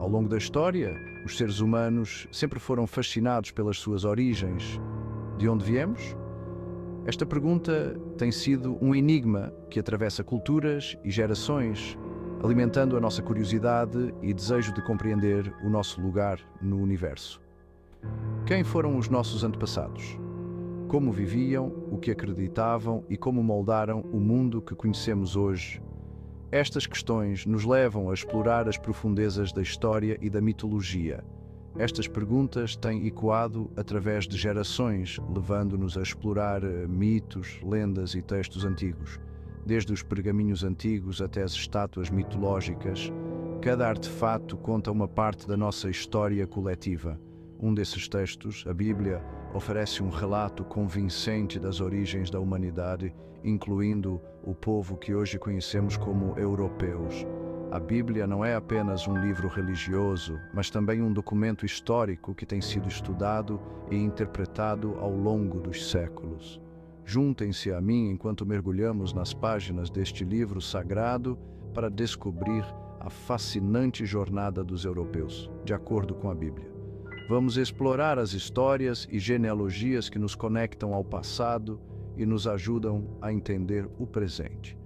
Ao longo da história, os seres humanos sempre foram fascinados pelas suas origens. De onde viemos? Esta pergunta tem sido um enigma que atravessa culturas e gerações, alimentando a nossa curiosidade e desejo de compreender o nosso lugar no universo. Quem foram os nossos antepassados? Como viviam, o que acreditavam e como moldaram o mundo que conhecemos hoje? Estas questões nos levam a explorar as profundezas da história e da mitologia. Estas perguntas têm ecoado através de gerações, levando-nos a explorar mitos, lendas e textos antigos. Desde os pergaminhos antigos até as estátuas mitológicas, cada artefato conta uma parte da nossa história coletiva. Um desses textos, a Bíblia, oferece um relato convincente das origens da humanidade, incluindo o povo que hoje conhecemos como europeus. A Bíblia não é apenas um livro religioso, mas também um documento histórico que tem sido estudado e interpretado ao longo dos séculos. Juntem-se a mim enquanto mergulhamos nas páginas deste livro sagrado para descobrir a fascinante jornada dos europeus, de acordo com a Bíblia. Vamos explorar as histórias e genealogias que nos conectam ao passado e nos ajudam a entender o presente.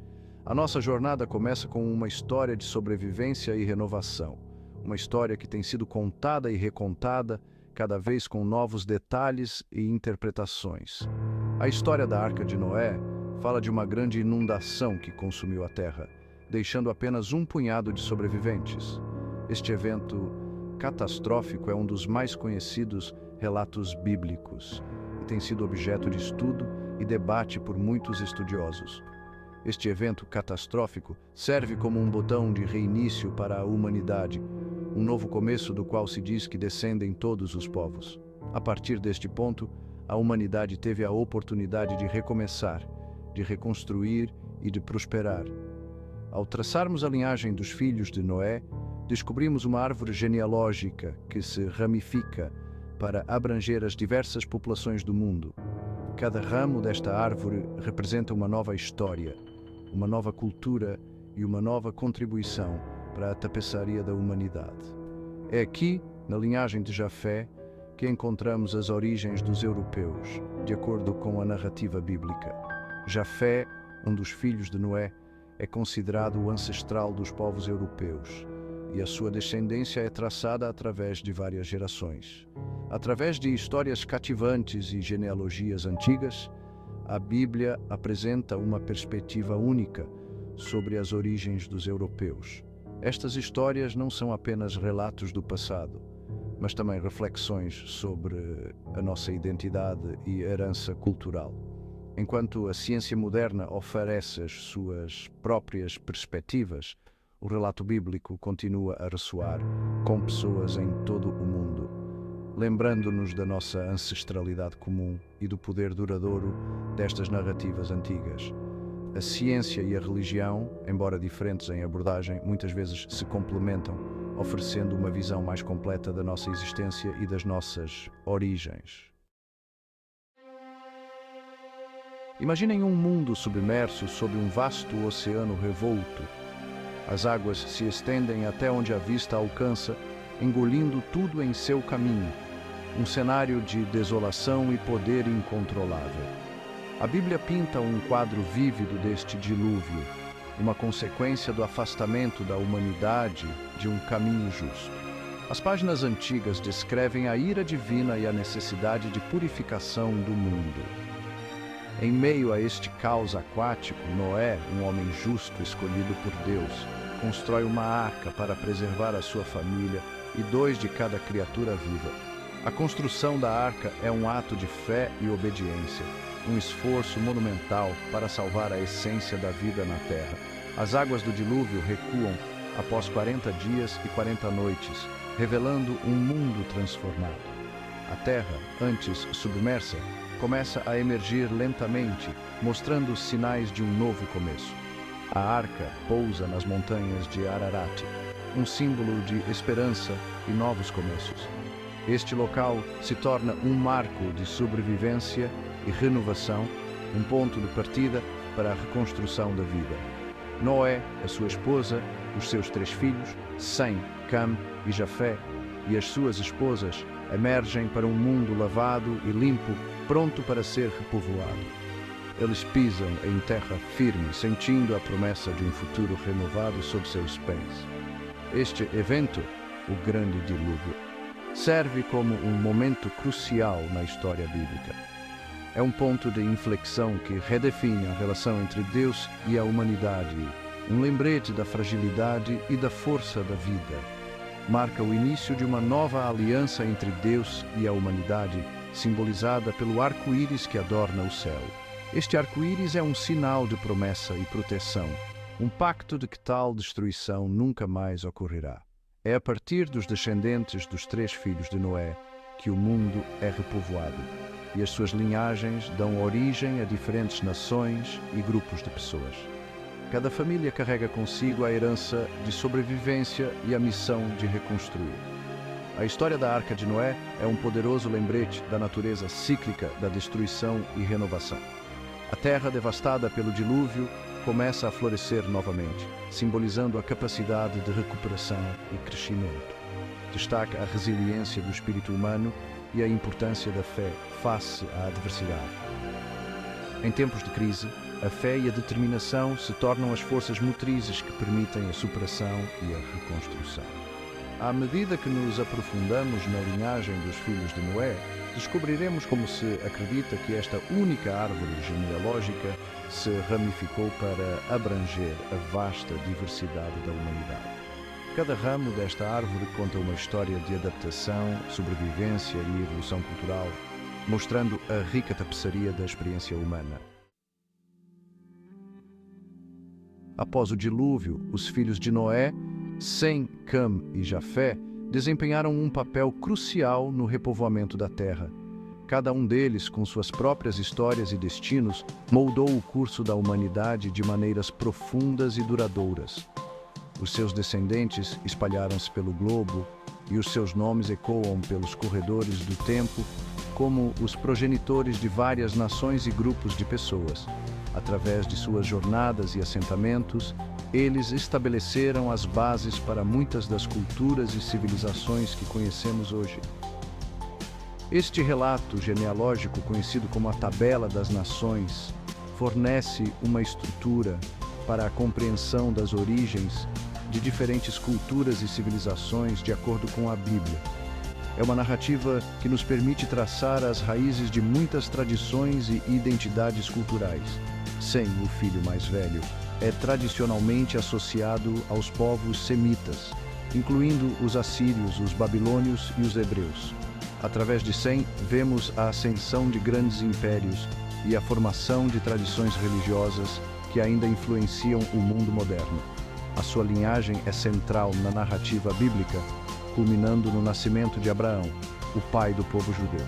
A nossa jornada começa com uma história de sobrevivência e renovação, uma história que tem sido contada e recontada, cada vez com novos detalhes e interpretações. A história da Arca de Noé fala de uma grande inundação que consumiu a terra, deixando apenas um punhado de sobreviventes. Este evento catastrófico é um dos mais conhecidos relatos bíblicos e tem sido objeto de estudo e debate por muitos estudiosos. Este evento catastrófico serve como um botão de reinício para a humanidade, um novo começo do qual se diz que descendem todos os povos. A partir deste ponto, a humanidade teve a oportunidade de recomeçar, de reconstruir e de prosperar. Ao traçarmos a linhagem dos filhos de Noé, descobrimos uma árvore genealógica que se ramifica para abranger as diversas populações do mundo. Cada ramo desta árvore representa uma nova história, uma nova cultura e uma nova contribuição para a tapeçaria da humanidade. É aqui, na linhagem de Jafé, que encontramos as origens dos europeus, de acordo com a narrativa bíblica. Jafé, um dos filhos de Noé, é considerado o ancestral dos povos europeus, e a sua descendência é traçada através de várias gerações. Através de histórias cativantes e genealogias antigas, a Bíblia apresenta uma perspectiva única sobre as origens dos europeus. Estas histórias não são apenas relatos do passado, mas também reflexões sobre a nossa identidade e herança cultural. Enquanto a ciência moderna oferece as suas próprias perspectivas, o relato bíblico continua a ressoar com pessoas em todo o mundo, lembrando-nos da nossa ancestralidade comum e do poder duradouro destas narrativas antigas. A ciência e a religião, embora diferentes em abordagem, muitas vezes se complementam, oferecendo uma visão mais completa da nossa existência e das nossas origens. Imaginem um mundo submerso sob um vasto oceano revolto. As águas se estendem até onde a vista alcança, engolindo tudo em seu caminho. Um cenário de desolação e poder incontrolável. A Bíblia pinta um quadro vívido deste dilúvio, uma consequência do afastamento da humanidade de um caminho justo. As páginas antigas descrevem a ira divina e a necessidade de purificação do mundo. Em meio a este caos aquático, Noé, um homem justo escolhido por Deus, constrói uma arca para preservar a sua família e 2 de cada criatura viva. A construção da arca é um ato de fé e obediência, um esforço monumental para salvar a essência da vida na terra. As águas do dilúvio recuam após 40 dias e 40 noites, revelando um mundo transformado. A terra, antes submersa, começa a emergir lentamente, mostrando os sinais de um novo começo. A arca pousa nas montanhas de Ararat, um símbolo de esperança e novos começos. Este local se torna um marco de sobrevivência e renovação, um ponto de partida para a reconstrução da vida. Noé, a sua esposa, os seus 3 filhos, Sem, Cam e Jafé, e as suas esposas, emergem para um mundo lavado e limpo, pronto para ser repovoado. Eles pisam em terra firme, sentindo a promessa de um futuro renovado sob seus pés. Este evento, o Grande Dilúvio, serve como um momento crucial na história bíblica. É um ponto de inflexão que redefine a relação entre Deus e a humanidade, um lembrete da fragilidade e da força da vida. Marca o início de uma nova aliança entre Deus e a humanidade, simbolizada pelo arco-íris que adorna o céu. Este arco-íris é um sinal de promessa e proteção, um pacto de que tal destruição nunca mais ocorrerá. É a partir dos descendentes dos 3 filhos de Noé que o mundo é repovoado, e as suas linhagens dão origem a diferentes nações e grupos de pessoas. Cada família carrega consigo a herança de sobrevivência e a missão de reconstruir. A história da Arca de Noé é um poderoso lembrete da natureza cíclica da destruição e renovação. A terra devastada pelo dilúvio começa a florescer novamente, simbolizando a capacidade de recuperação e crescimento. Destaca a resiliência do espírito humano e a importância da fé face à adversidade. Em tempos de crise, a fé e a determinação se tornam as forças motrizes que permitem a superação e a reconstrução. À medida que nos aprofundamos na linhagem dos filhos de Noé, descobriremos como se acredita que esta única árvore genealógica se ramificou para abranger a vasta diversidade da humanidade. Cada ramo desta árvore conta uma história de adaptação, sobrevivência e evolução cultural, mostrando a rica tapeçaria da experiência humana. Após o dilúvio, os filhos de Noé, Sem, Cam e Jafé, desempenharam um papel crucial no repovoamento da terra. Cada um deles, com suas próprias histórias e destinos, moldou o curso da humanidade de maneiras profundas e duradouras. Os seus descendentes espalharam-se pelo globo e os seus nomes ecoam pelos corredores do tempo como os progenitores de várias nações e grupos de pessoas. Através de suas jornadas e assentamentos, eles estabeleceram as bases para muitas das culturas e civilizações que conhecemos hoje. Este relato genealógico, conhecido como a Tabela das Nações, fornece uma estrutura para a compreensão das origens de diferentes culturas e civilizações de acordo com a Bíblia. É uma narrativa que nos permite traçar as raízes de muitas tradições e identidades culturais. Sem, o filho mais velho, é tradicionalmente associado aos povos semitas, incluindo os assírios, os babilônios e os hebreus. Através de Sem, vemos a ascensão de grandes impérios e a formação de tradições religiosas que ainda influenciam o mundo moderno. A sua linhagem é central na narrativa bíblica, culminando no nascimento de Abraão, o pai do povo judeu.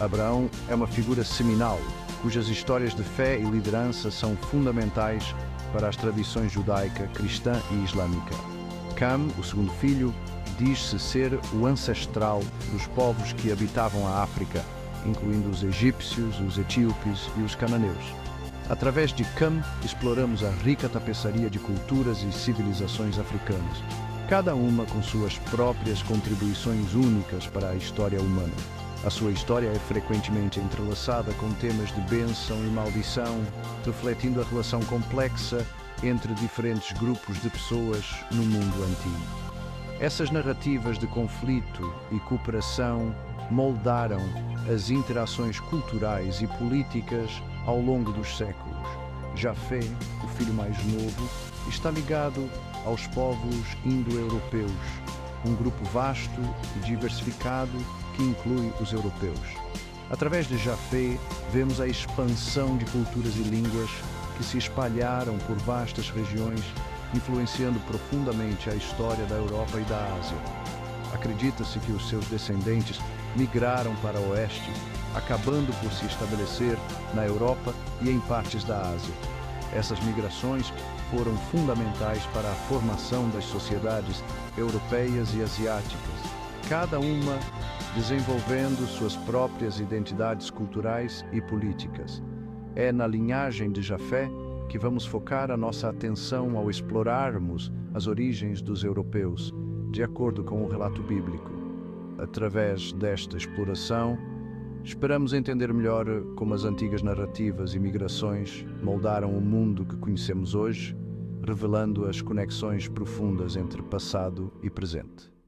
Abraão é uma figura seminal, cujas histórias de fé e liderança são fundamentais para as tradições judaica, cristã e islâmica. Cam, o segundo filho, diz-se ser o ancestral dos povos que habitavam a África, incluindo os egípcios, os etíopes e os cananeus. Através de Cam, exploramos a rica tapeçaria de culturas e civilizações africanas, cada uma com suas próprias contribuições únicas para a história humana. A sua história é frequentemente entrelaçada com temas de bênção e maldição, refletindo a relação complexa entre diferentes grupos de pessoas no mundo antigo. Essas narrativas de conflito e cooperação moldaram as interações culturais e políticas ao longo dos séculos. Jafé, o filho mais novo, está ligado aos povos indo-europeus, um grupo vasto e diversificado que inclui os europeus. Através de Jafé, vemos a expansão de culturas e línguas que se espalharam por vastas regiões, influenciando profundamente a história da Europa e da Ásia. Acredita-se que os seus descendentes migraram para o oeste, acabando por se estabelecer na Europa e em partes da Ásia. Essas migrações foram fundamentais para a formação das sociedades europeias e asiáticas, cada uma desenvolvendo suas próprias identidades culturais e políticas. É na linhagem de Jafé que vamos focar a nossa atenção ao explorarmos as origens dos europeus, de acordo com o relato bíblico. Através desta exploração, esperamos entender melhor como as antigas narrativas e migrações moldaram o mundo que conhecemos hoje, revelando as conexões profundas entre passado e presente.